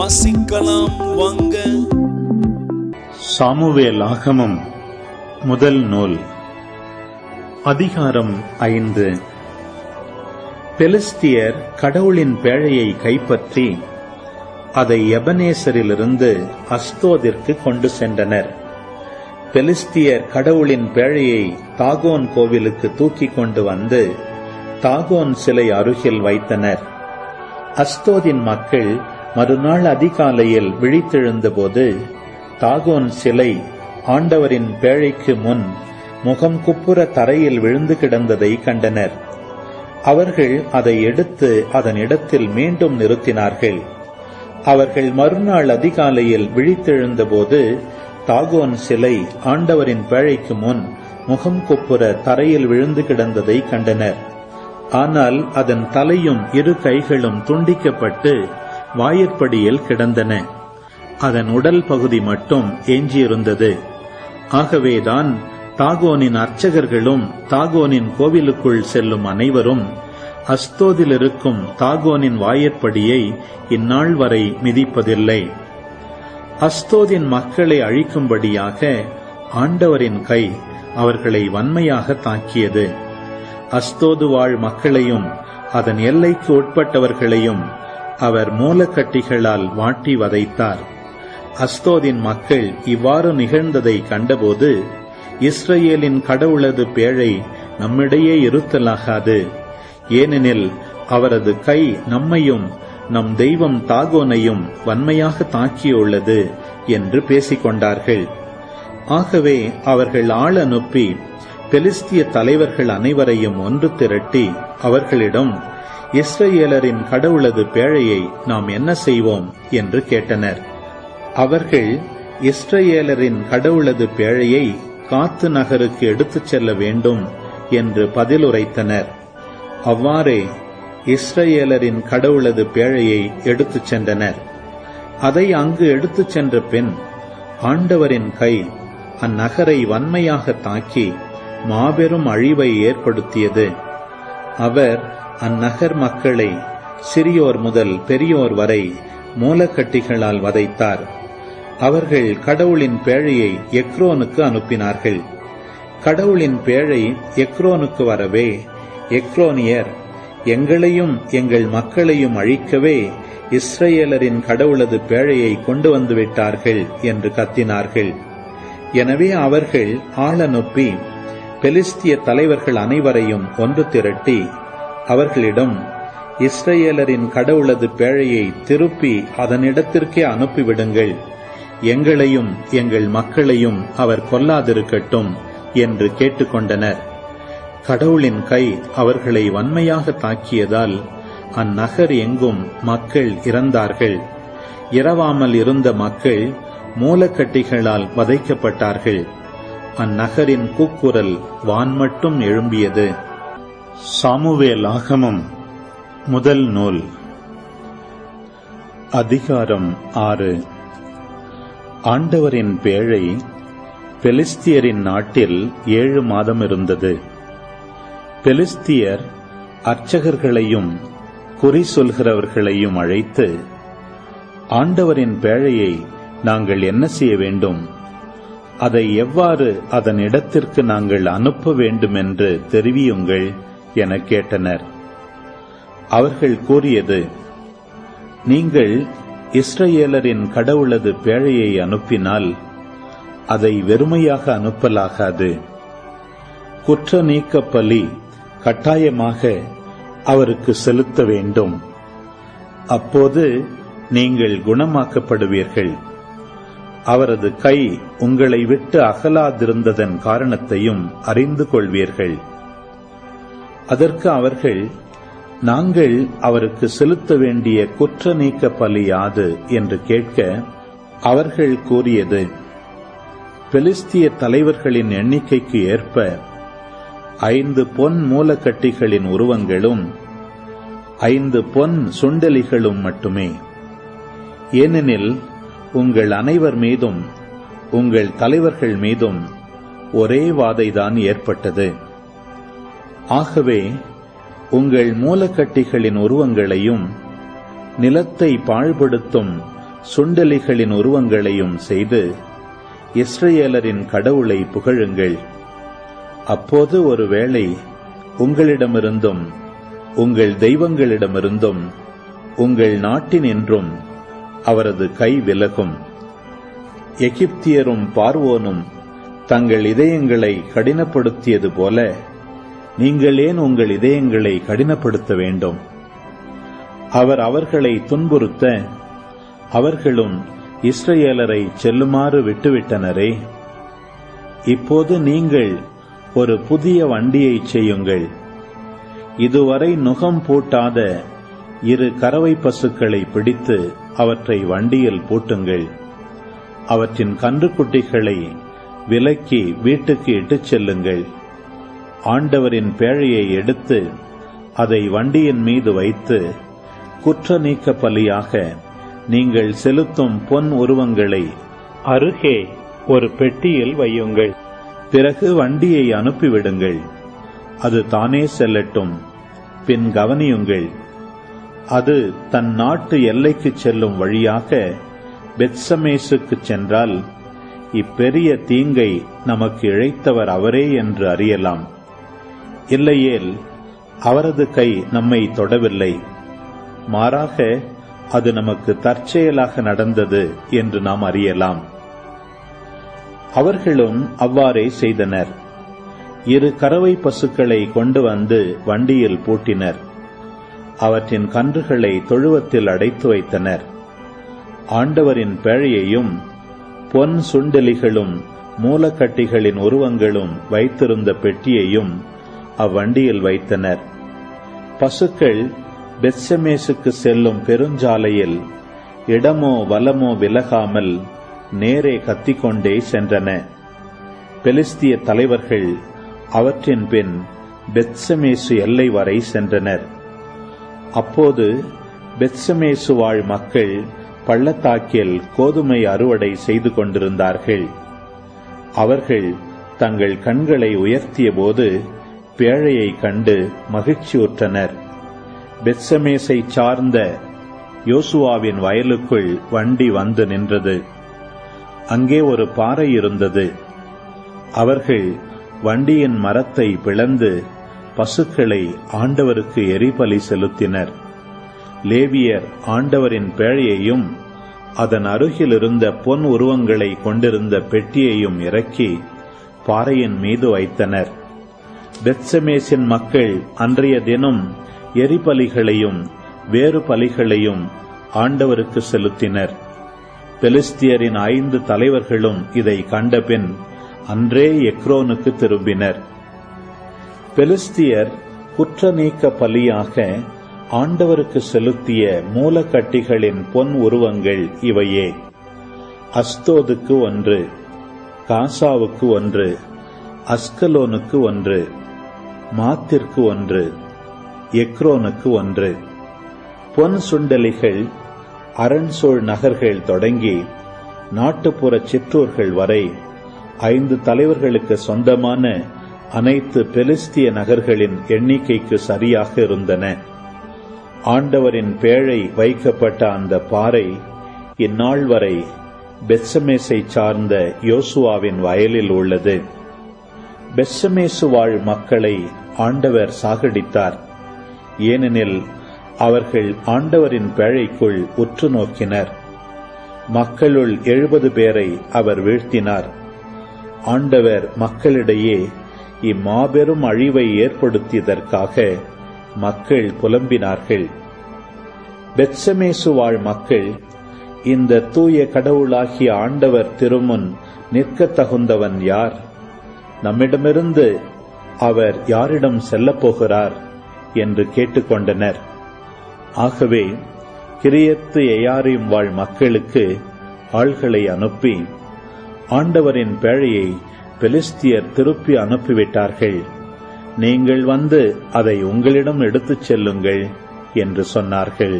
வாசிக்கலாம் வாங்க. சாமுவேல் ஆகமம் முதல் நூல், அதிகாரம் 5. பெலிஸ்தியர் கடவுளின் பேழையை கைப்பற்றி அதை எபனேசரிலிருந்து அஸ்தோதிற்கு கொண்டு சென்றனர். பெலிஸ்தியர் கடவுளின் பேழையை தாகோன் கோவிலுக்கு தூக்கி கொண்டு வந்து தாகோன் சிலை அருகில் வைத்தனர். அஸ்தோதின் மக்கள் மறுநாள் அதிகாலையில் விழித்தெழுந்தபோது தாகோன் சிலை ஆண்டவரின் பேழைக்கு முன் முகம் குப்புற தரையில் விழுந்து கிடந்ததை கண்டனர். அவர்கள் அதை எடுத்து அதன் இடத்தில் மீண்டும் நிறுத்தினார்கள். அவர்கள் மறுநாள் அதிகாலையில் விழித்தெழுந்தபோது தாகோன் சிலை ஆண்டவரின் பேழைக்கு முன் முகம் குப்புற தரையில் விழுந்து கிடந்ததை கண்டனர். ஆனால் அதன் தலையும் இரு கைகளும் துண்டிக்கப்பட்டு வாயிற்படியில் கிடந்தன. அதன் உடல் பகுதி மட்டும் எஞ்சியிருந்தது. ஆகவேதான் தாகோனின் அர்ச்சகர்களும் தாகோனின் கோவிலுக்குள் செல்லும் அனைவரும் அஸ்தோதில் இருக்கும் தாகோனின் வாயிற்படியை இந்நாள் வரை மிதிப்பதில்லை. அஸ்தோதின் மக்களை அழிக்கும்படியாக ஆண்டவரின் கை அவர்களை வன்மையாக தாக்கியது. அஸ்தோது வாழ் மக்களையும் அதன் எல்லைக்கு உட்பட்டவர்களையும் அவர் மூலக்கட்டிகளால் வாட்டி வதைத்தார். அஸ்தோதின் மக்கள் இவ்வாறு நிகழ்ந்ததை கண்டபோது, இஸ்ரவேலின் கடவுளது பேழை நம்மிடையே இருத்தலாகாது, ஏனெனில் அவரது கை நம்மையும் நம் தெய்வம் தாகோனையும் வன்மையாக தாக்கியுள்ளது என்று பேசிக்கொண்டார்கள். ஆகவே அவர்கள் ஆள் அனுப்பி பெலிஸ்திய தலைவர்கள் அனைவரையும் ஒன்று திரட்டி அவர்களிடம், இஸ்ரவேலரின் கடவுளது பேழையை நாம் என்ன செய்வோம் என்று கேட்டனர். அவர்கள் இஸ்ரவேலரின் கடவுளது பேழையை காத்து நகருக்கு எடுத்துச் செல்ல வேண்டும் என்று பதிலுரைத்தனர். அவ்வாறே இஸ்ரவேலரின் கடவுளது பேழையை எடுத்துச் சென்றனர். அதை அங்கு எடுத்துச் சென்ற பின் ஆண்டவரின் கை அந்நகரை வன்மையாக தாக்கி மாபெரும் அழிவை ஏற்படுத்தியது. அவர் அந்நகர் மக்களை சிறியோர் முதல் பெரியோர் வரை மூலக்கட்டிகளால் வதைத்தார். அவர்கள் கடவுளின் பேழையை எக்ரோனுக்கு அனுப்பினார்கள். கடவுளின் பேழை எக்ரோனுக்கு வரவே எக்ரோனியர், எங்களையும் எங்கள் மக்களையும் அழிக்கவே இஸ்ரவேலரின் கடவுளது பேழையை கொண்டு வந்து விட்டார்கள் என்று கத்தினார்கள். எனவே அவர்கள் ஆள் அனுப்பி பெலிஸ்திய தலைவர்கள் அனைவரையும் ஒன்று திரட்டி அவர்களிடம், இஸ்ரவேலரின் கடவுளது பேழையை திருப்பி அதனிடத்திற்கே அனுப்பிவிடுங்கள், எங்களையும் எங்கள் மக்களையும் அவர் கொல்லாதிருக்கட்டும் என்று கேட்டுக்கொண்டனர். கடவுளின் கை அவர்களை வன்மையாக தாக்கியதால் அந்நகர் எங்கும் மக்கள் இறந்தார்கள். இரவாமல் இருந்த மக்கள் மூலக்கட்டிகளால் வதைக்கப்பட்டார்கள். அந்நகரின் கூக்குரல் வான்மட்டும் எழும்பியது. சாமுவேல் ஆகமம் முதல் நூல், அதிகாரம் 6. ஆண்டவரின் பேழை பெலிஸ்தியரின் நாட்டில் 7 மாதம் இருந்தது. பெலிஸ்தியர் அர்ச்சகர்களையும் குறி சொல்கிறவர்களையும் அழைத்து, ஆண்டவரின் பேழையை நாங்கள் என்ன செய்ய வேண்டும், அதை எவ்வாறு அதன் இடத்திற்கு நாங்கள் அனுப்ப வேண்டுமென்று தெரிவியுங்கள் என கேட்டனர். அவர்கள் கூறியது, நீங்கள் இஸ்ரவேலரின் கடவுளது பேழையை அனுப்பினால் அதை வெறுமையாக அனுப்பலாகாது. குற்ற நீக்க பலி கட்டாயமாக அவருக்கு செலுத்த வேண்டும். அப்போது நீங்கள் குணமாக்கப்படுவீர்கள். அவரது கை உங்களை விட்டு அகலாதிருந்ததன் காரணத்தையும் அறிந்து கொள்வீர்கள். அதற்கு அவர்கள், நாங்கள் அவருக்கு செலுத்த வேண்டிய குற்ற நீக்க பலி யாது என்று கேட்க, அவர்கள் கூறியது, பெலிஸ்திய தலைவர்களின் எண்ணிக்கைக்கு ஏற்ப 5 பொன் மூலக்கட்டிகளின் உருவங்களும் 5 பொன் சுண்டலிகளும் மட்டுமே. ஏனெனில் உங்கள் அனைவர் மீதும் உங்கள் தலைவர்கள் மீதும் ஒரே வாதைதான் ஏற்பட்டது. ஆகவே உங்கள் மூலக்கட்டிகளின் உருவங்களையும் நிலத்தை பாழ்படுத்தும் சுண்டெலிகளின் உருவங்களையும் செய்து இஸ்ரவேலரின் கடவுளை புகழுங்கள். அப்போது ஒருவேளை உங்களிடமிருந்தும் உங்கள் தெய்வங்களிடமிருந்தும் உங்கள் நாட்டினின்றும் அவரது கை விலகும். எகிப்தியரும் பார்வோனும் தங்கள் இதயங்களை கடினப்படுத்தியது போல நீங்கள் ஏன் உங்கள் இதயங்களை கடினப்படுத்த வேண்டும்? அவர் அவர்களை துன்புறுத்த அவர்களும் இஸ்ரவேலரை செல்லுமாறு விட்டுவிட்டனரே. இப்போது நீங்கள் ஒரு புதிய வண்டியை செய்யுங்கள். இதுவரை நுகம் பூட்டாத 2 கறவை பசுக்களை பிடித்து அவற்றை வண்டியில் பூட்டுங்கள். அவற்றின் கன்றுக்குட்டிகளை விலக்கி வீட்டுக்கு இட்டுச் செல்லுங்கள். ஆண்டவரின் பேழையை எடுத்து அதை வண்டியின் மீது வைத்து குற்ற நீக்க பலியாக நீங்கள் செலுத்தும் பொன் உருவங்களை அருகே ஒரு பெட்டியில் வையுங்கள். பிறகு வண்டியை அனுப்பிவிடுங்கள். அது தானே செல்லட்டும். பின் கவனியுங்கள். அது தன் நாட்டு எல்லைக்கு செல்லும் வழியாக பெத்சமேசுக்கு சென்றால் இப்பெரிய தீங்கை நமக்கு இழைத்தவர் அவரே என்று அறியலாம். இல்லையேல் அவரது கை நம்மை தொடவில்லை, மாறாக அது நமக்கு தற்செயலாக நடந்தது என்று நாம் அறியலாம். அவர்களும் அவ்வாறே செய்தனர். 2 கறவை பசுக்களை கொண்டு வந்து வண்டியில் பூட்டினர். அவற்றின் கன்றுகளை தொழுவத்தில் அடைத்து வைத்தனர். ஆண்டவரின் பேழையையும் பொன் சுண்டெலிகளும் மூலக்கட்டிகளின் உருவங்களும் வைத்திருந்த பெட்டியையும் அவ்வண்டியில் வைத்தனர். பசுக்கள் பெத்சமேசுக்கு செல்லும் பெருஞ்சாலையில் இடமோ வலமோ விலகாமல் நேரே கத்திக்கொண்டே சென்றன. பெலிஸ்திய தலைவர்கள் அவற்றின் பின் பெத்சமேசு எல்லை வரை சென்றனர். அப்போது பெத்சமேசு வாழ் மக்கள் பள்ளத்தாக்கில் கோதுமை அறுவடை செய்து கொண்டிருந்தார்கள். அவர்கள் தங்கள் கண்களை உயர்த்திய போது பேழையை கண்டு மகிழ்ச்சியுற்றனர். பெத்சமேசை சார்ந்த யோசுவாவின் வயலுக்குள் வண்டி வந்து நின்றது. அங்கே ஒரு பாறை இருந்தது. அவர்கள் வண்டியின் மரத்தை பிளந்து பசுக்களை ஆண்டவருக்கு எரிபலி செலுத்தினர். லேவியர் ஆண்டவரின் பேழையையும் அதன் அருகிலிருந்த பொன் உருவங்களை கொண்டிருந்த பெட்டியையும் இறக்கி பாறையின் மீது வைத்தனர். பெத்சமேசின் மக்கள் அன்றைய தினம் எரிபலிகளையும் வேறு பலிகளையும் ஆண்டவருக்கு செலுத்தினர். பெலிஸ்தியரின் 5 தலைவர்களும் இதை கண்டபின் அன்றே எக்ரோனுக்கு திரும்பினர். பெலிஸ்தியர் குற்ற நீக்க பலியாக ஆண்டவருக்கு செலுத்திய மூலக்கட்டிகளின் பொன் உருவங்கள் இவையே: அஸ்தோதுக்கு 1, காசாவுக்கு 1, அஸ்கலோனுக்கு 1, மாத்திற்கு 1, எக்ரோனுக்கு 1. பொன் சுண்டலிகள் அரண்சூழ் நகர்கள் தொடங்கி நாட்டுப்புற சிற்றூர்கள் வரை 5 தலைவர்களுக்கு சொந்தமான அனைத்து பெலிஸ்திய நகர்களின் எண்ணிக்கைக்கு சரியாக இருந்தன. ஆண்டவரின் பேழை வைக்கப்பட்ட அந்த பாறை இந்நாள் வரை பெத்சமேசை சார்ந்த யோசுவாவின் வயலில் உள்ளது. பெத்சமேசு வாழ் மக்களை ஆண்டவர் சாகடித்தார். ஏனெனில் அவர்கள் ஆண்டவரின் பேழைக்குள் உற்று நோக்கினர். மக்களுள் 70 பேரை அவர் வீழ்த்தினார். ஆண்டவர் மக்களிடையே இம்மாபெரும் அழிவை ஏற்படுத்தியதற்காக மக்கள் புலம்பினார்கள். பெத்சமேசு வாழ் மக்கள், இந்த தூய கடவுளாகிய ஆண்டவர் திருமுன் நிற்கத் தகுந்தவன் யார்? நம்மிடமிருந்து அவர் யாரிடம் செல்லப்போகிறார் என்று கேட்டுக்கொண்டனர். ஆகவே கிரியத்து எயாரிம் வாழ் மக்களுக்கு ஆள்களை அனுப்பி ஆண்டவரின் பேழையை பெலிஸ்தியர் திருப்பி அனுப்பிவிட்டார்கள். நீங்கள் வந்து அதை உங்களிடம் எடுத்துச் செல்லுங்கள் என்று சொன்னார்கள்.